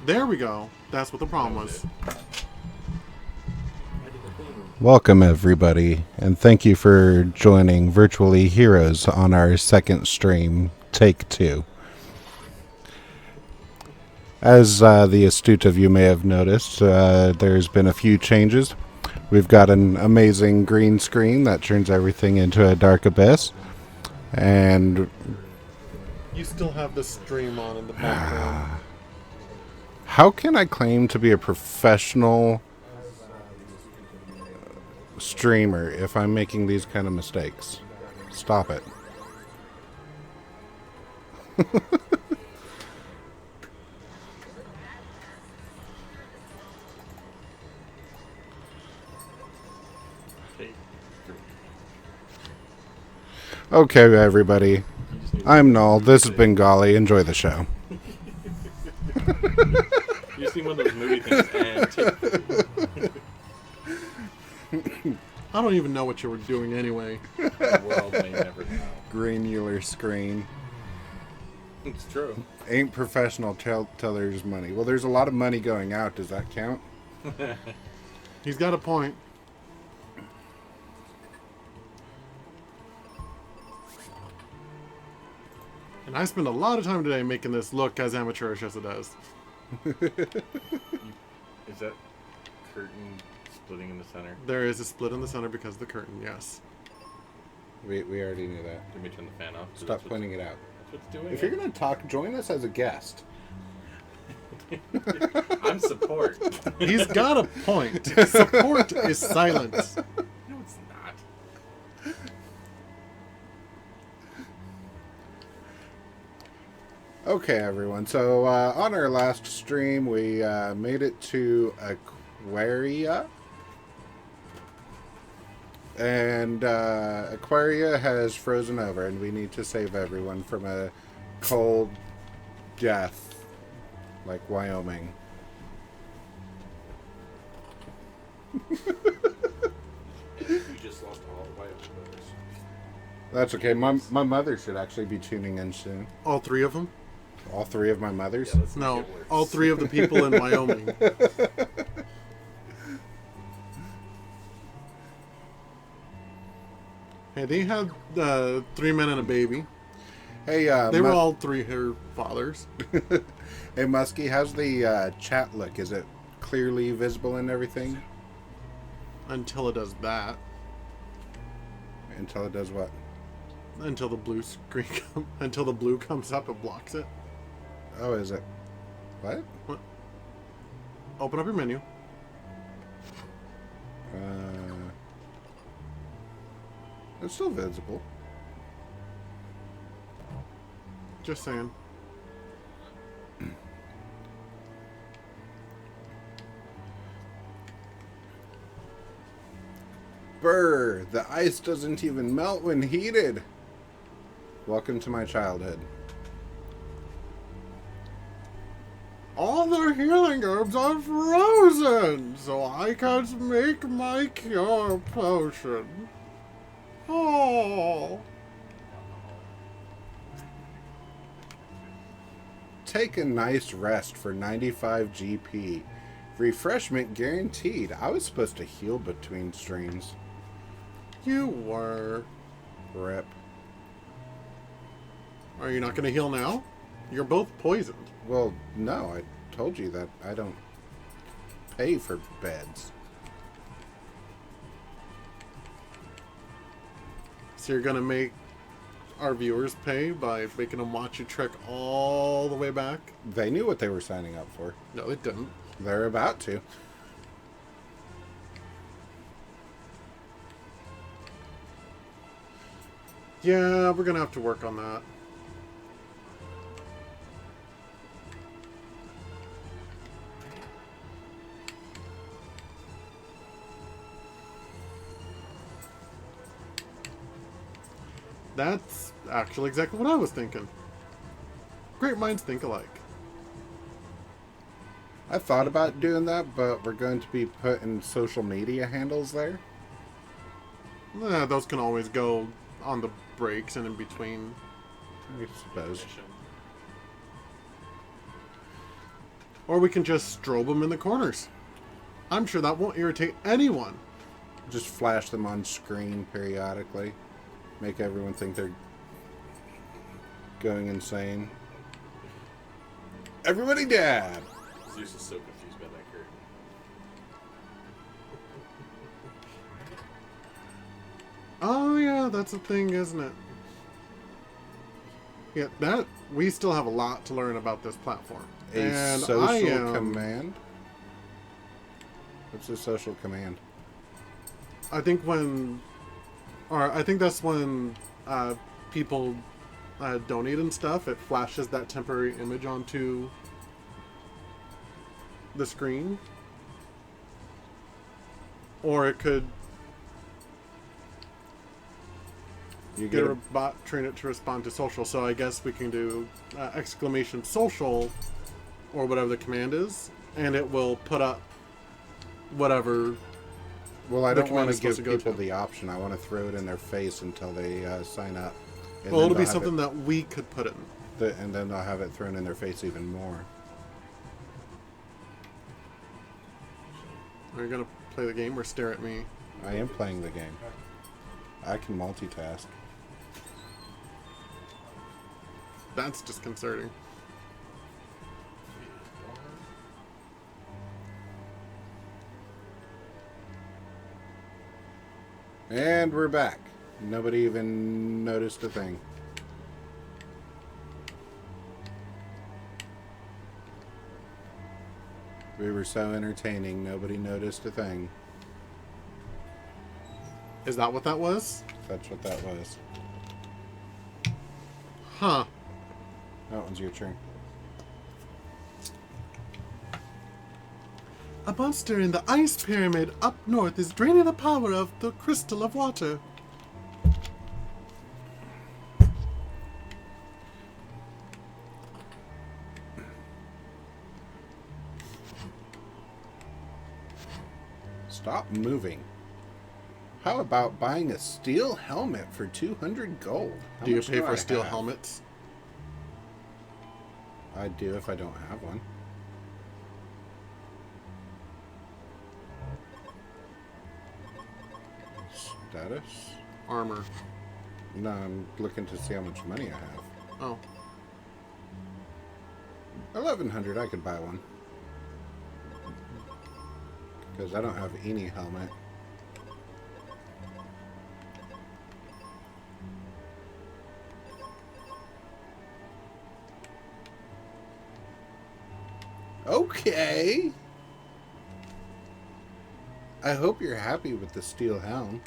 There we go. That's what the problem was. Welcome, everybody, and thank you for joining Virtually Heroes on our second stream, Take 2. As the astute of you may have noticed, there's been a few changes. We've got an amazing green screen that turns everything into a dark abyss, and You still have the stream on in the background. how can I claim to be a professional streamer if I'm making these kind of mistakes? Stop it. Okay, everybody. I'm Null. This is Bengali. Enjoy the show. You see one of those movie things and I don't even know what you were doing anyway. the world may never know. Granular screen. It's true. Ain't professional till there's money. Well, there's a lot of money going out. Does that count? He's got a point. And I spend a lot of time today making this look as amateurish as it does. Is that curtain splitting in the center? There is a split in the center because of the curtain, yes. We already knew that. Let me turn the fan off. Stop pointing it out. That's what's doing If it. you're going to talk, join us as a guest. I'm support. He's got a point. Support is silence. No, it's not. Okay, everyone. So, on our last stream, we made it to Aquaria. And Aquaria has frozen over, and we need to save everyone from a cold death like Wyoming. We just lost all white brothers. That's okay. My mother should actually be tuning in soon. All three of them? All three of my mothers. Yeah, let's make No, it worse. all three of the people in Wyoming. Hey, they had 3 men and a baby. Hey, They were all three her fathers. Hey, Muskie, how's the chat look? Is it clearly visible and everything? Until it does that. Until it does what? Until the blue screen until the blue comes up and blocks it. Oh, is it? What? Open up your menu. It's still visible. Just saying. Brr, the ice doesn't even melt when heated. Welcome to my childhood. All the healing herbs are frozen, so I can't make my cure potion. Oh. Take a nice rest for 95 GP. Refreshment guaranteed. I was supposed to heal between streams. You were. Rip. Are you not going to heal now? You're both poisoned. Well, no, I told you that I don't pay for beds. So you're going to make our viewers pay by making them watch you trek all the way back? They knew what they were signing up for. No, they didn't. They're about to. Yeah, we're going to have to work on that. That's actually exactly what I was thinking. Great minds think alike. I thought about doing that, but we're going to be putting social media handles there. Those can always go on the breaks and in between. I suppose. Or we can just strobe them in the corners. I'm sure that won't irritate anyone. Just flash them on screen periodically. Make everyone think they're going insane. Everybody dab! Zeus is so confused by that curtain. Oh yeah, that's a thing, isn't it? Yeah, that we still have a lot to learn about this platform. A And social command? What's a social command? I think that's when people donate and stuff. It flashes that temporary image onto the screen, or it could You get get a bot, train it to respond to social. So I guess we can do exclamation social or whatever the command is, and it will put up whatever. Well, I the don't command want is to give supposed to go people to. the option. I want to throw it in their face until they sign up. And Well, then it'll be they'll have something that we could put in. and then they'll have it thrown in their face even more. Are you gonna play the game or stare at me? I am playing the game. I can multitask. That's disconcerting. And we're back. Nobody even noticed a thing. We were so entertaining, nobody noticed a thing. Is that what that was? That's what that was. Huh. That one's your turn. A monster in the ice pyramid up north is draining the power of the crystal of water. Stop moving. How about buying a steel helmet for 200 gold? How Do you much pay for I steel have? helmets? I do if I don't have one. Status? Armor. No, I'm looking to see how much money I have. Oh. 1100, I could buy one. Because I don't have any helmet. Okay. I hope you're happy with the steel helm.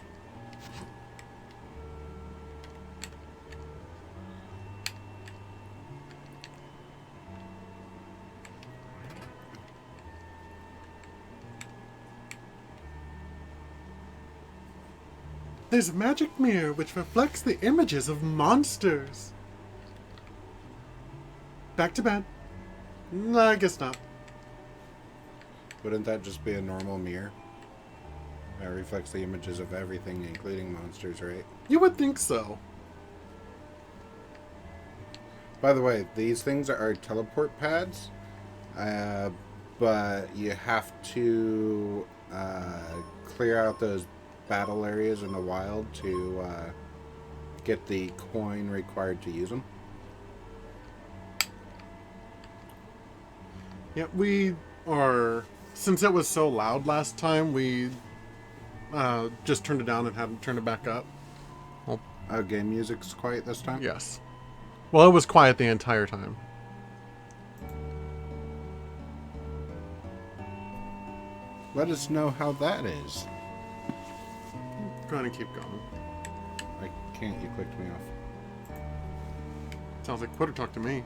There's a magic mirror which reflects the images of monsters. Back to bed. No, I guess not. Wouldn't that just be a normal mirror? That reflects the images of everything, including monsters, right? You would think so. By the way, these things are teleport pads, but you have to clear out those battle areas in the wild to get the coin required to use them. Yeah, we are. Since it was so loud last time, we just turned it down and hadn't turned it back up. Game music's quiet this time? Yes. Well, it was quiet the entire time. Let us know how that is. Go ahead and keep going. I can't, you clicked me off. Sounds like Quitter talk to me.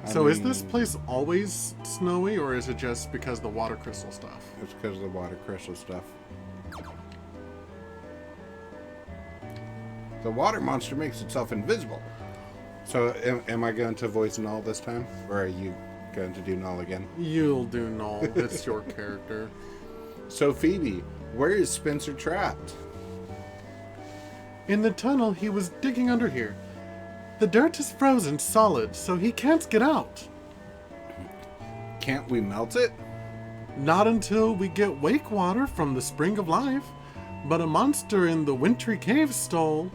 So is this place always snowy, or is it just because of the water crystal stuff? It's because of the water crystal stuff. The water monster makes itself invisible. So am I going to voice Null this time? Or are you going to do Null again? You'll do Null. It's your character. So Phoebe, where is Spencer trapped? In the tunnel, he was digging under here. The dirt is frozen solid, so he can't get out. Can't we melt it? Not until we get wake water from the Spring of Life. But a monster in the wintry cave stole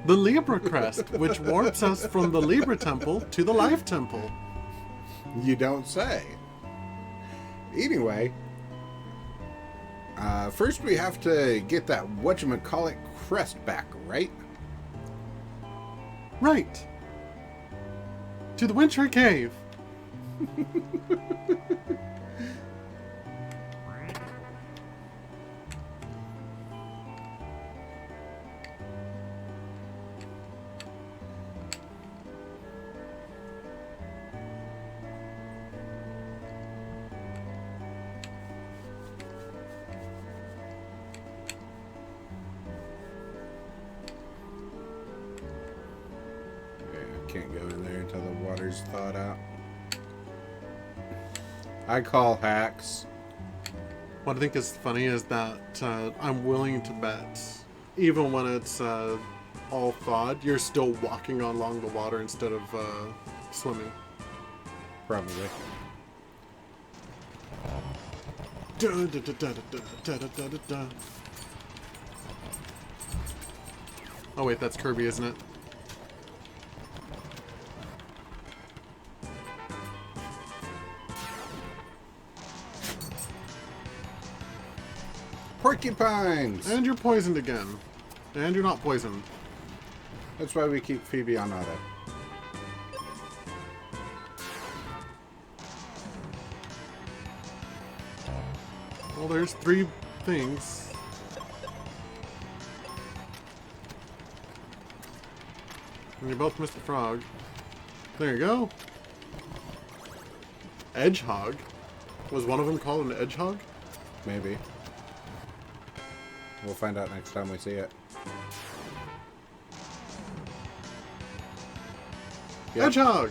the Libra crest, which warps us from the Libra temple to the Life temple. You don't say. Anyway, first we have to get that whatchamacallit crest back, right? Right. To the wintry cave. Can't go in there until the water's thawed out. I call hacks. What I think is funny is that I'm willing to bet, even when it's all thawed, you're still walking along the water instead of swimming. Probably. Oh wait, that's Kirby, isn't it? Porcupines! And you're poisoned again. And you're not poisoned. That's why we keep Phoebe on auto. Well, there's 3 things. And you both missed the frog. There you go. Edgehog? Was one of them called an edgehog? Maybe. We'll find out next time we see it. Yep. Hedgehog!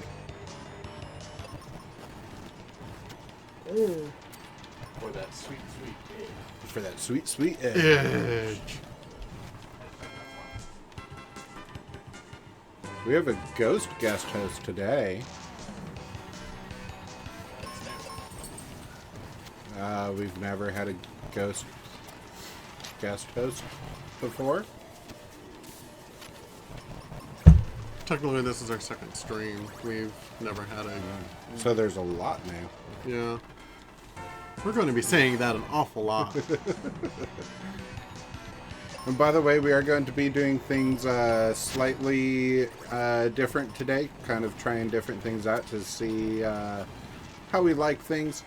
For that sweet, sweet egg. For that sweet, sweet edge. Edge. We have a ghost guest host today. We've never had a ghost guest host before. Technically, this is our second stream. We've never had a... So there's a lot now. Yeah. We're going to be saying that an awful lot. And by the way, we are going to be doing things slightly different today. Kind of trying different things out to see how we like things.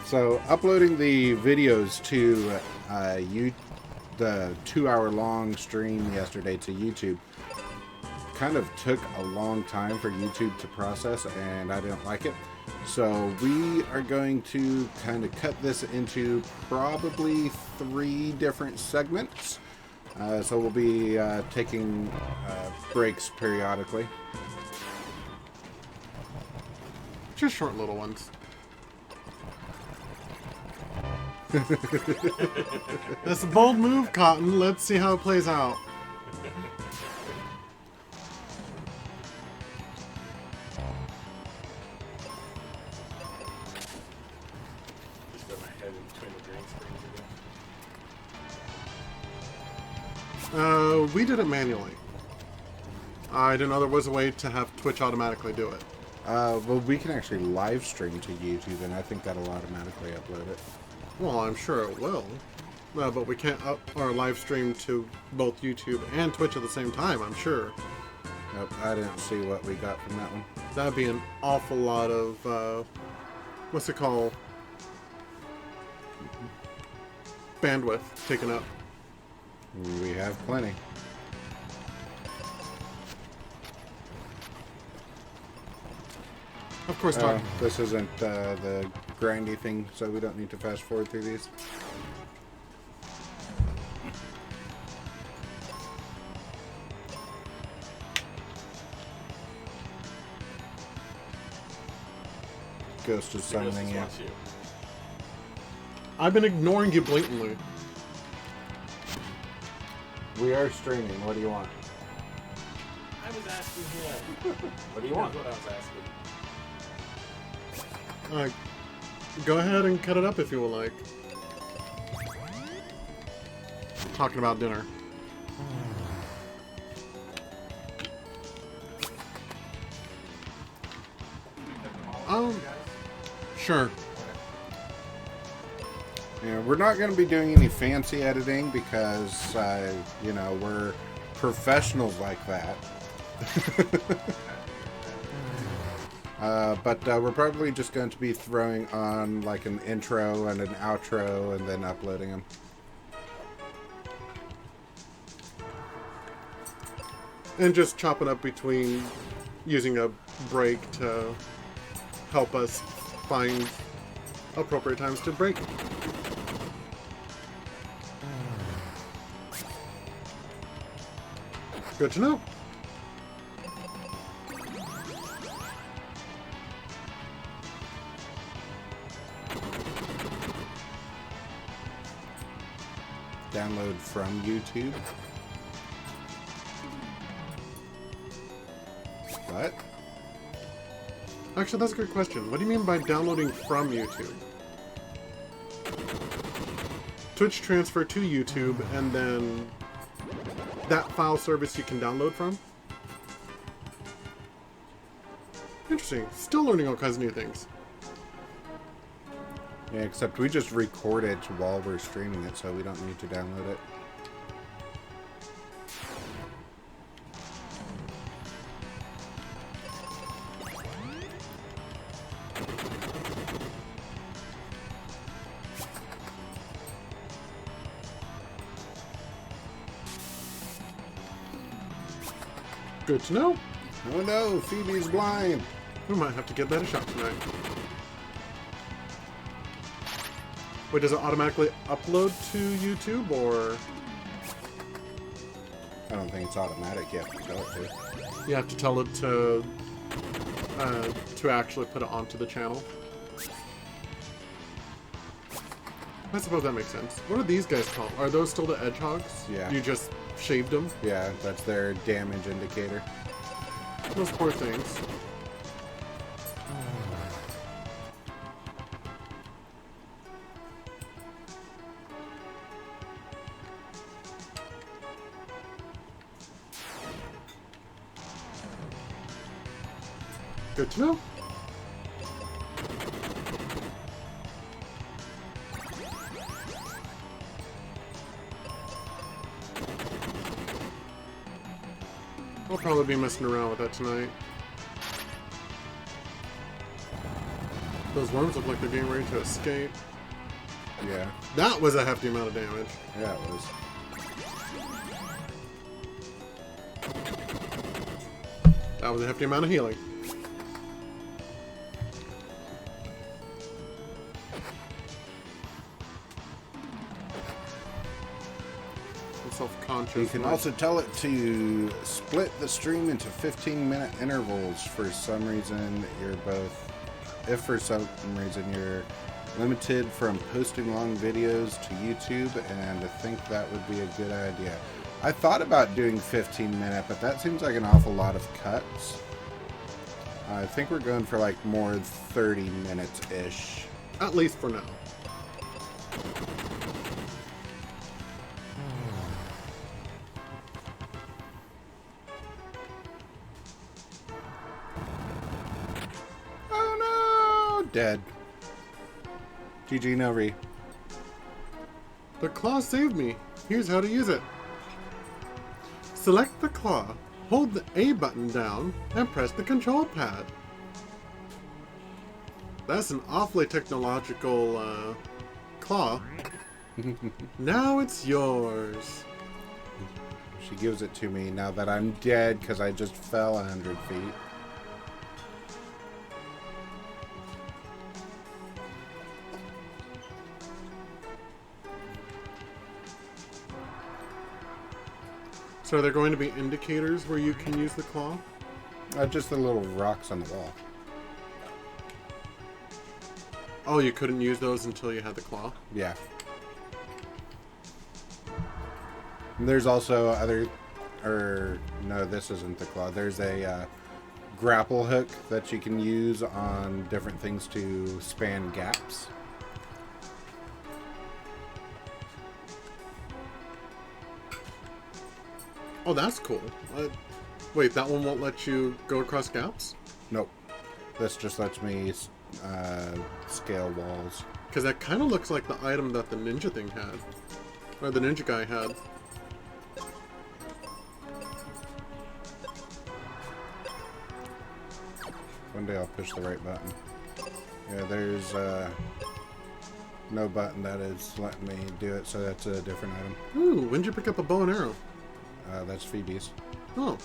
So uploading the videos to the 2-hour-long stream yesterday to YouTube kind of took a long time for YouTube to process, and I didn't like it. So we are going to kind of cut this into probably 3 different segments. So we'll be taking breaks periodically. Just short little ones. That's a bold move, Cotton. Let's see how it plays out. Just got my head in between the green screens again. We did it manually. I didn't know there was a way to have Twitch automatically do it. Well, we can actually live stream to YouTube, and I think that'll automatically upload it. Well, I'm sure it will. But we can't up our live stream to both YouTube and Twitch at the same time, I'm sure. Nope, I didn't see what we got from that one. That'd be an awful lot of, what's it called? Bandwidth taken up. We have plenty. Of course, talk. This isn't the grindy thing, so we don't need to fast forward through these. Ghost is summoning you. Wants you. I've been ignoring you blatantly. We are streaming. What do you want? I was asking him. What do you That's want? what I was asking. Alright. Go ahead and cut it up if you would like. Talking about dinner. Sure. Yeah, we're not going to be doing any fancy editing because, you know, we're professionals like that. But we're probably just going to be throwing on like an intro and an outro and then uploading them. And just chop it up between using a break to help us find appropriate times to break. Good to know. Download from YouTube. What? Actually, that's a good question. What do you mean by downloading from YouTube? Twitch transfer to YouTube, and then that file service you can download from? Interesting. Still learning all kinds of new things. Yeah, except we just record it while we're streaming it, so we don't need to download it. Good to know. Oh no, Phoebe's blind. We might have to give that a shot tonight. Wait, does it automatically upload to YouTube, or I don't think it's automatic. You have to tell it to. you have to tell it to actually put it onto the channel? I suppose that makes sense. What are these guys called? Are those still the Edgehogs? Yeah. You just shaved them? Yeah, that's their damage indicator. Those poor things. Good to know. I'll probably be messing around with that tonight. Those worms look like they're getting ready to escape. Yeah. That was a hefty amount of damage. Yeah, it was. That was a hefty amount of healing. I'm self-conscious. You can also tell it to split the stream into 15-minute intervals for some reason if for some reason you're limited from posting long videos to YouTube, and I think that would be a good idea. I thought about doing 15-minute, but that seems like an awful lot of cuts. I think we're going for like more 30 minutes-ish. At least for now. Oh no! Dead. GG, no re. The claw saved me. Here's how to use it. Select the claw, hold the A button down, and press the control pad. That's an awfully technological claw. Now it's yours. She gives it to me now that I'm dead because I just fell 100 feet. So are there going to be indicators where you can use the claw? Just the little rocks on the wall. Oh, you couldn't use those until you had the claw? Yeah. And there's also other, or no, this isn't the claw. There's a grapple hook that you can use on different things to span gaps. Oh, that's cool. Wait, that one won't let you go across gaps? Nope. This just lets me scale walls. Because that kind of looks like the item that the ninja thing had. Or the ninja guy had. One day I'll push the right button. Yeah, there's no button that is letting me do it, so that's a different item. Ooh, when did you pick up a bow and arrow? That's Phoebe's. Oh.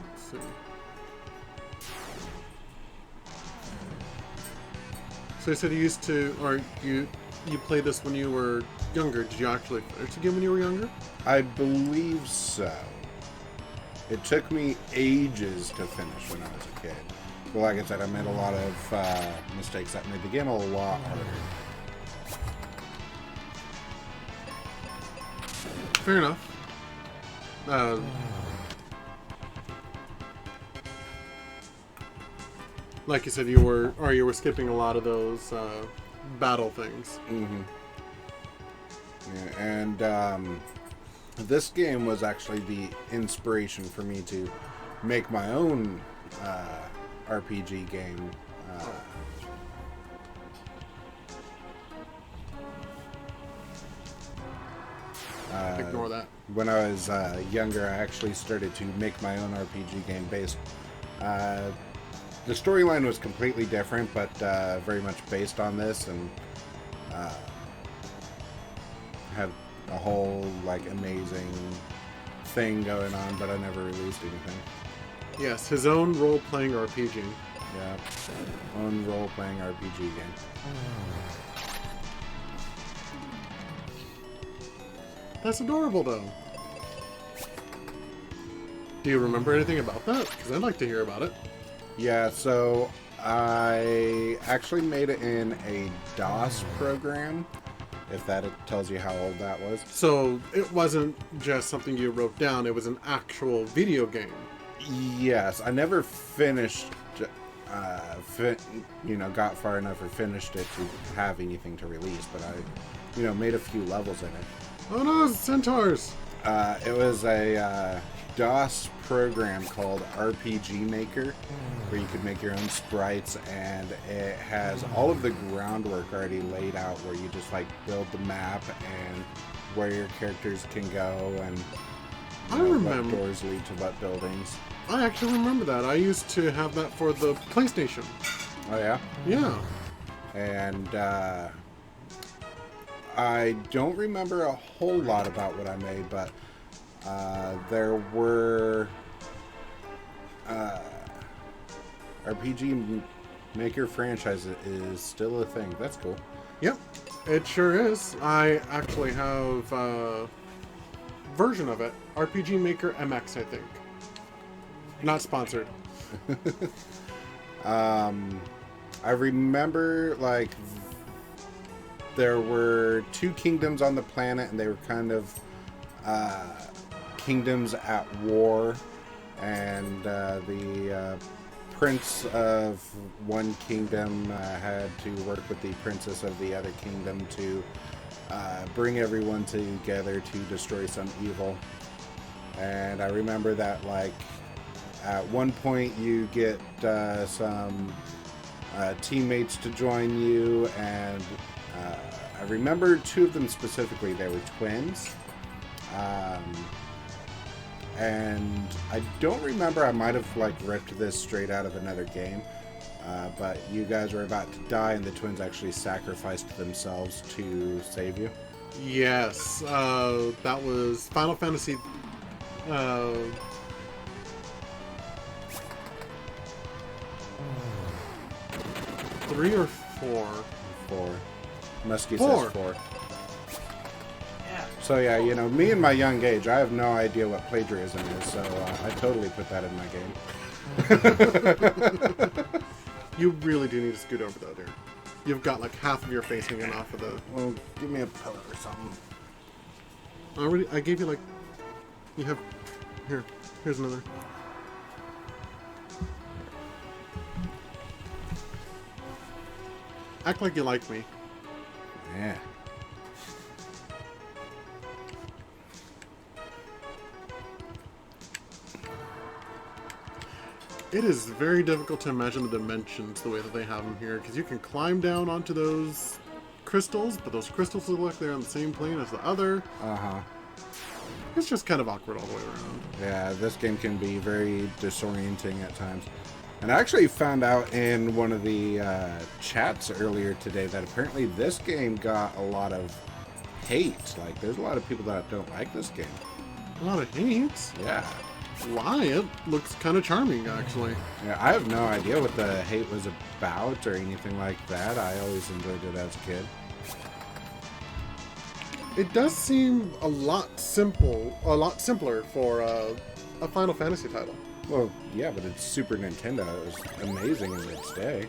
Let's see. So you said you used to, or you played this when you were younger. Did you actually finish the game when you were younger? I believe so. It took me ages to finish when I was a kid. But like I said, I made a lot of mistakes that made the game a lot harder. Fair enough. Like you said, you were skipping a lot of those battle things. Mm-hmm. Yeah, and this game was actually the inspiration for me to make my own RPG game. Ignore that. When I was younger, I actually started to make my own RPG game based. The storyline was completely different, but very much based on this, and had a whole like amazing thing going on, but I never released anything. Yes, his own role-playing RPG. Yeah, own role-playing RPG game. That's adorable, though. Do you remember anything about that? Because I'd like to hear about it. Yeah, so I actually made it in a DOS program, if that tells you how old that was. So it wasn't just something you wrote down, it was an actual video game. Yes, I never finished, got far enough or finished it to have anything to release, but I, made a few levels in it. Oh no, centaurs! It was a DOS program called RPG Maker, where you could make your own sprites, and it has all of the groundwork already laid out, where you just like build the map and where your characters can go, and what doors lead to what buildings. I actually remember that. I used to have that for the PlayStation. Oh yeah? Yeah. And I don't remember a whole lot about what I made, but there were RPG Maker franchise is still a thing. That's cool. Yep, it sure is. I actually have a version of it. RPG Maker MX, I think. Not sponsored. I remember, like, there were two kingdoms on the planet, and they were kind of kingdoms at war, and the prince of one kingdom had to work with the princess of the other kingdom to bring everyone together to destroy some evil. And I remember that, like, at one point you get some teammates to join you, and I remember two of them specifically. They were twins. And I don't remember, I might have like ripped this straight out of another game, but you guys were about to die, and the twins actually sacrificed themselves to save you. Yes, that was Final Fantasy 3 or 4? 4. Muskie Four. says 4. So yeah, you know, me in my young age, I have no idea what plagiarism is, so I totally put that in my game. You really do need to scoot over though, dude. You've got like half of your face hanging off of the. Well, give me a pillow or something. I gave you like. You have. Here's another. Act like you like me. Yeah. It is very difficult to imagine the dimensions the way that they have them here, because you can climb down onto those crystals, but those crystals look like they're on the same plane as the other. Uh-huh. It's just kind of awkward all the way around. Yeah, this game can be very disorienting at times. And I actually found out in one of the chats earlier today that apparently this game got a lot of hate. Like, there's a lot of people that don't like this game. A lot of hate. Yeah. Why? It looks kind of charming, actually. Yeah, I have no idea what the hate was about or anything like that. I always enjoyed it as a kid. It does seem a lot simpler for a Final Fantasy title. Well, yeah, but it's Super Nintendo. It was amazing in its day.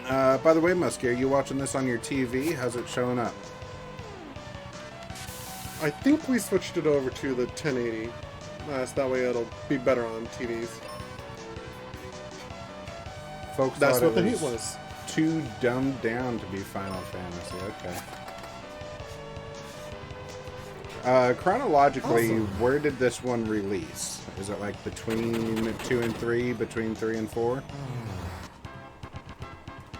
By the way, Muskie, are you watching this on your TV? How's it showing up? I think we switched it over to the 1080. So that way it'll be better on TVs. Folks, That's thought what the it heat was. Too dumbed down to be Final Fantasy. Okay. Chronologically, Awesome. where did this one release? Is it like between 2 and 3, between 3 and 4?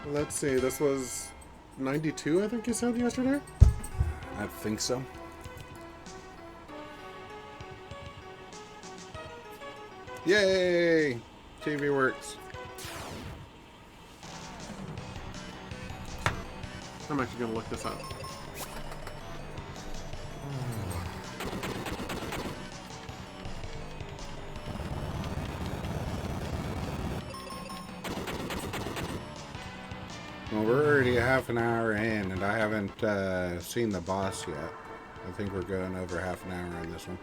Let's see, this was 92, I think you said yesterday? I think so. Yay! TV works. I'm actually going to look this up. Well, we're already half an hour in, and I haven't seen the boss yet. I think we're going over half an hour on this one.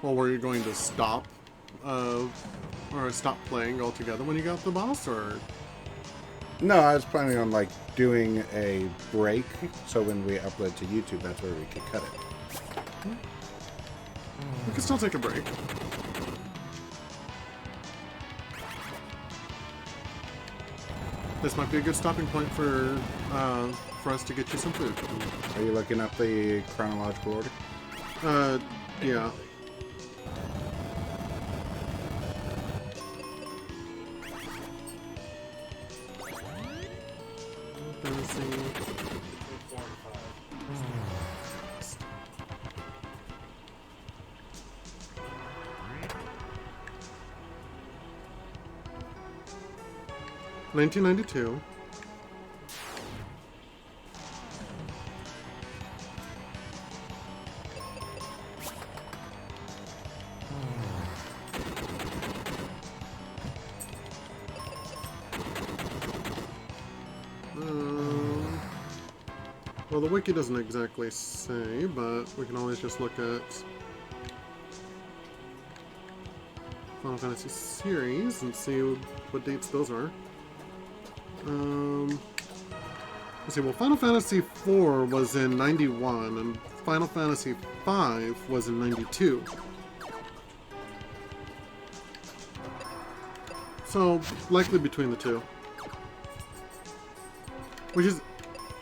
Well, were you going to stop, or stop playing altogether when you got the boss, or? No, I was planning on like doing a break, so when we upload to YouTube, that's where we could cut it. We can still take a break. This might be a good stopping point for us to get you some food. Are you looking up the chronological order? Yeah. $19.92. Well, the wiki doesn't exactly say, but we can always just look at Final Fantasy series and see what dates those are. Let's see, well, Final Fantasy IV was in 91, and Final Fantasy V was in 92. So, likely between the two. Which is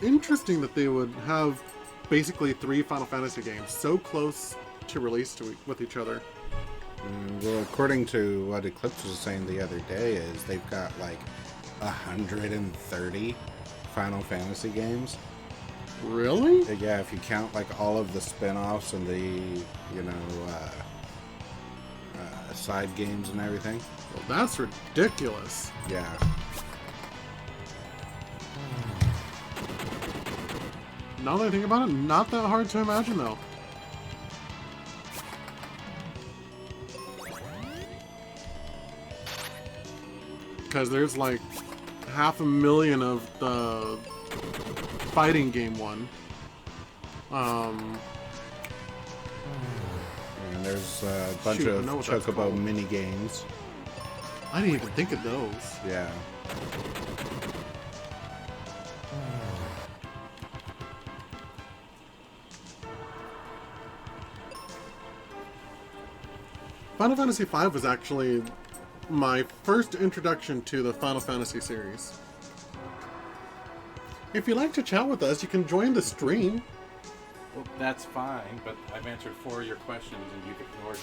interesting that they would have basically 3 Final Fantasy games so close to release with each other. Well, according to what Eclipse was saying the other day, is they've got like 130 Final Fantasy games. Really? Yeah, if you count like all of the spin-offs and the, you know, side games and everything. Well, that's ridiculous. Yeah. Now that I think about it, not that hard to imagine though. because there's like 500,000 of the fighting game one. And there's a bunch Shoot, I of know what that's Chocobo called. mini games. I didn't even think of those. Yeah. Final Fantasy V was actually my first introduction to the Final Fantasy series. If you'd like to chat with us, you can join the stream. Well, that's fine, but I've answered 4 of your questions and you've ignored me.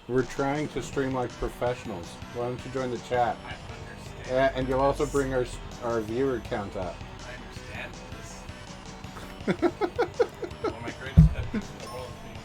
We're trying to stream like professionals. Why don't you join the chat? I understand. And you'll also bring our viewer count up. I understand this. One of my greatest pet peeves in the world is being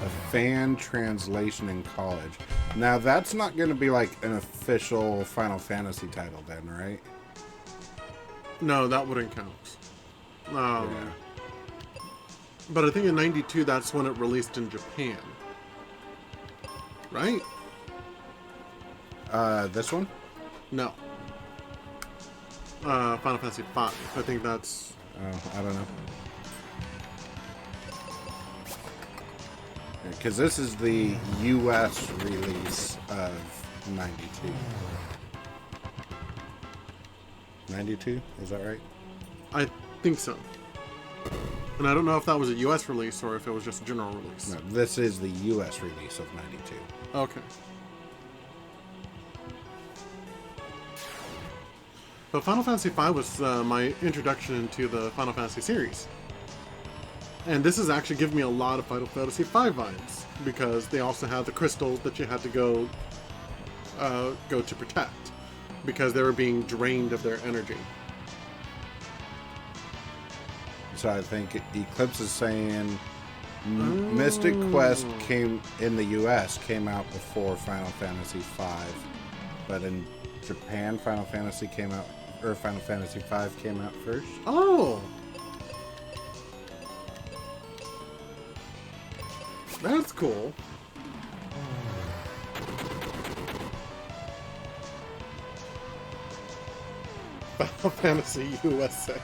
A fan translation in college. Now that's not going to be like an official Final Fantasy title then, right? No, that wouldn't count. Yeah. But I think in '92, that's when it released in Japan. Right? This one? No. Final Fantasy V. I think that's... Oh, I don't know. Because this is the US release of 92. 92? Is that right? I think so. And I don't know if that was a US release or if it was just a general release. No, this is the US release of 92. Okay. But Final Fantasy V was my introduction to the Final Fantasy series. And this has actually given me a lot of Final Fantasy V vibes, because they also have the crystals that you had to go to protect, because they were being drained of their energy. So I think Eclipse is saying Mystic Quest came in the US came out before Final Fantasy V, but in Japan Final Fantasy came out, or Final Fantasy V came out first. Oh! That's cool. Final Fantasy USA.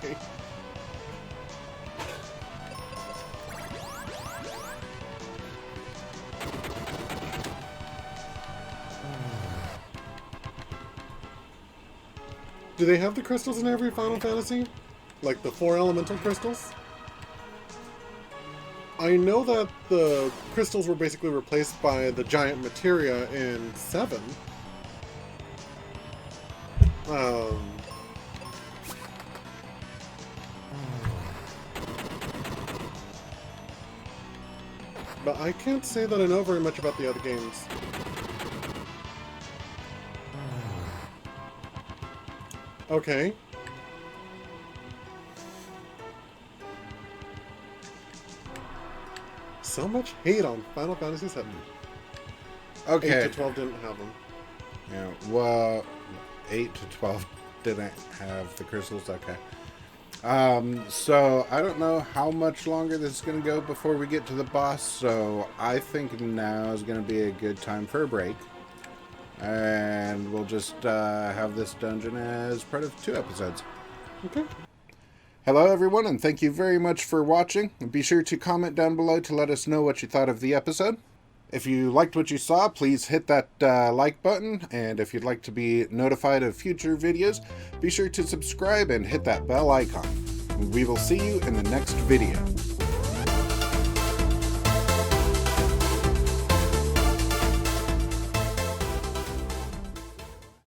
Do they have the crystals in every Final Fantasy? Like the 4 elemental crystals? I know that the crystals were basically replaced by the giant materia in 7. But I can't say that I know very much about the other games. Okay. So much hate on Final Fantasy VII. Okay. 8 to 12 didn't have them. Yeah, well, 8 to 12 didn't have the crystals. Okay. So I don't know how much longer this is going to go before we get to the boss, so I think now is going to be a good time for a break. And we'll just have this dungeon as part of 2 episodes. Okay. Hello everyone, and thank you very much for watching. Be sure to comment down below to let us know what you thought of the episode. If you liked what you saw, please hit that like button, and if you'd like to be notified of future videos, be sure to subscribe and hit that bell icon. We will see you in the next video.